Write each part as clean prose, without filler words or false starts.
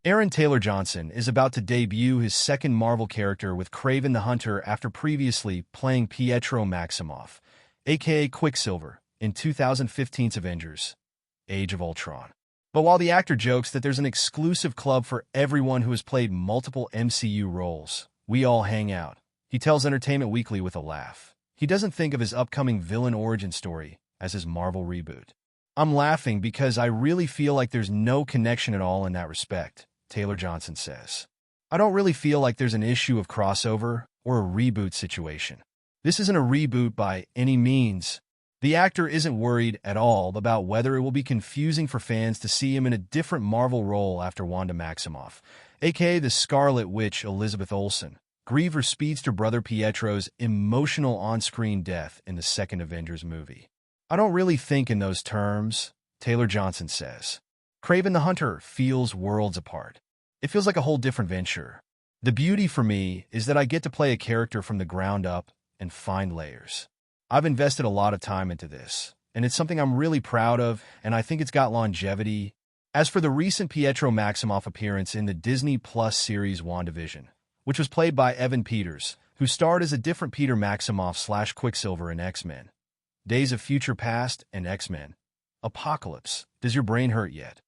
Aaron Taylor Johnson is about to debut his second Marvel character with Kraven the Hunter after previously playing Pietro Maximoff, aka Quicksilver, in 2015's Avengers Age of Ultron. But while the actor jokes that there's an exclusive club for everyone who has played multiple MCU roles, we all hang out, he tells Entertainment Weekly with a laugh. He doesn't think of his upcoming villain origin story as his Marvel reboot. "I'm laughing because I really feel like there's no connection at all in that respect," Taylor Johnson says. "I don't really feel like there's an issue of crossover or a reboot situation. This isn't a reboot by any means." The actor isn't worried at all about whether it will be confusing for fans to see him in a different Marvel role after Wanda Maximoff, aka the Scarlet Witch Elizabeth Olsen, grieved her speedster brother Pietro's emotional on-screen death in the second Avengers movie. "I don't really think in those terms," Taylor Johnson says. "Kraven the Hunter feels worlds apart. It feels like a whole different venture. The beauty for me is that I get to play a character from the ground up and find layers. I've invested a lot of time into this, and it's something I'm really proud of, and I think it's got longevity." As for the recent Pietro Maximoff appearance in the Disney Plus series WandaVision, which was played by Evan Peters, who starred as a different Peter Maximoff/Quicksilver in X-Men, Days of Future Past and X-Men Apocalypse, does your brain hurt yet?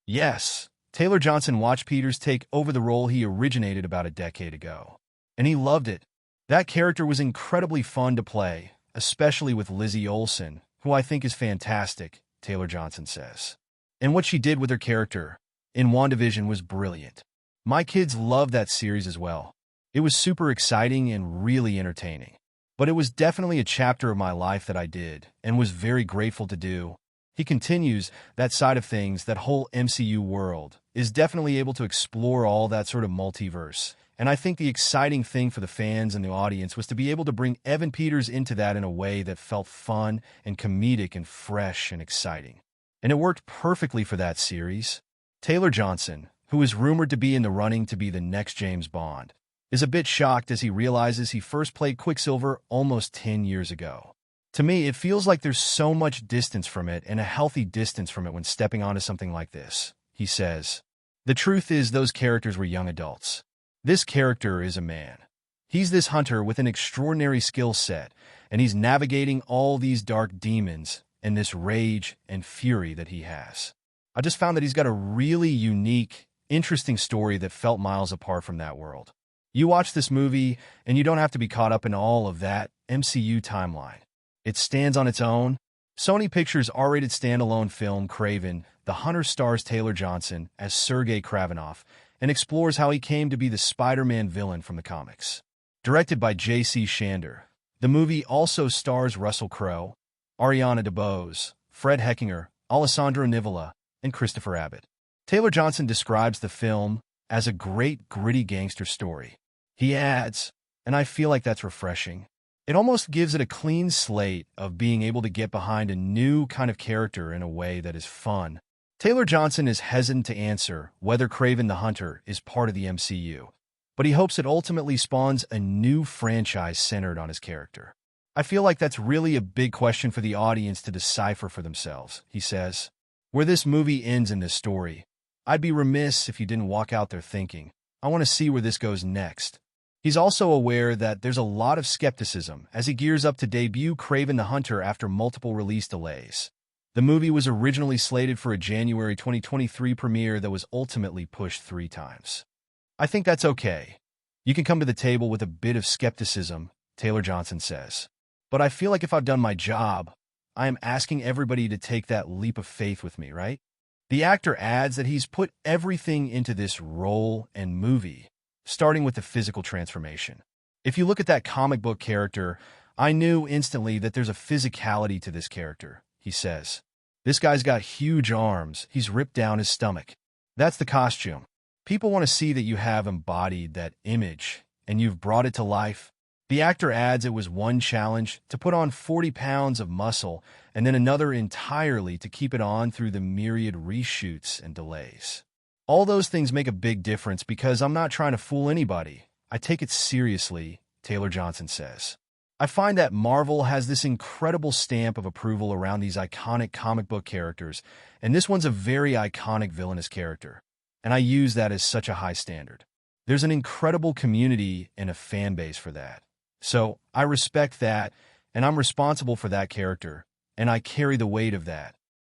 Yes, Taylor Johnson watched Peters take over the role he originated about a decade ago, and he loved it. "That character was incredibly fun to play, especially with Lizzie Olsen, who I think is fantastic," Taylor Johnson says. "And what she did with her character in WandaVision was brilliant. My kids loved that series as well. It was super exciting and really entertaining. But it was definitely a chapter of my life that I did, and was very grateful to do." He continues, "That side of things, that whole MCU world, is definitely able to explore all that sort of multiverse. And I think the exciting thing for the fans and the audience was to be able to bring Evan Peters into that in a way that felt fun and comedic and fresh and exciting. And it worked perfectly for that series." Taylor Johnson, who is rumored to be in the running to be the next James Bond, is a bit shocked as he realizes he first played Quicksilver almost 10 years ago. "To me, it feels like there's so much distance from it and a healthy distance from it when stepping onto something like this," he says. "The truth is those characters were young adults. This character is a man. He's this hunter with an extraordinary skill set, and he's navigating all these dark demons and this rage and fury that he has. I just found that he's got a really unique, interesting story that felt miles apart from that world. You watch this movie, and you don't have to be caught up in all of that MCU timeline. It stands on its own." Sony Pictures' R-rated standalone film Kraven the Hunter stars Taylor Johnson as Sergei Kravinoff and explores how he came to be the Spider-Man villain from the comics. Directed by J.C. Shander, the movie also stars Russell Crowe, Ariana DeBose, Fred Heckinger, Alessandro Nivola, and Christopher Abbott. Taylor Johnson describes the film as a great, gritty gangster story. He adds, "And I feel like that's refreshing. It almost gives it a clean slate of being able to get behind a new kind of character in a way that is fun." Taylor Johnson is hesitant to answer whether Kraven the Hunter is part of the MCU, but he hopes it ultimately spawns a new franchise centered on his character. "I feel like that's really a big question for the audience to decipher for themselves," he says. "Where this movie ends in this story, I'd be remiss if you didn't walk out there thinking, I want to see where this goes next." He's also aware that there's a lot of skepticism as he gears up to debut Kraven the Hunter after multiple release delays. The movie was originally slated for a January 2023 premiere that was ultimately pushed 3 times. "I think that's okay. You can come to the table with a bit of skepticism," Taylor Johnson says. "But I feel like if I've done my job, I am asking everybody to take that leap of faith with me, right?" The actor adds that he's put everything into this role and movie, starting with the physical transformation. "If you look at that comic book character, I knew instantly that there's a physicality to this character," he says. "This guy's got huge arms. He's ripped down his stomach. That's the costume. People want to see that you have embodied that image, and you've brought it to life." The actor adds it was one challenge to put on 40 pounds of muscle and then another entirely to keep it on through the myriad reshoots and delays. "All those things make a big difference because I'm not trying to fool anybody. I take it seriously," Taylor Johnson says. "I find that Marvel has this incredible stamp of approval around these iconic comic book characters, and this one's a very iconic villainous character. and I use that as such a high standard. There's an incredible community and a fan base for that. So I respect that, and I'm responsible for that character, and I carry the weight of that.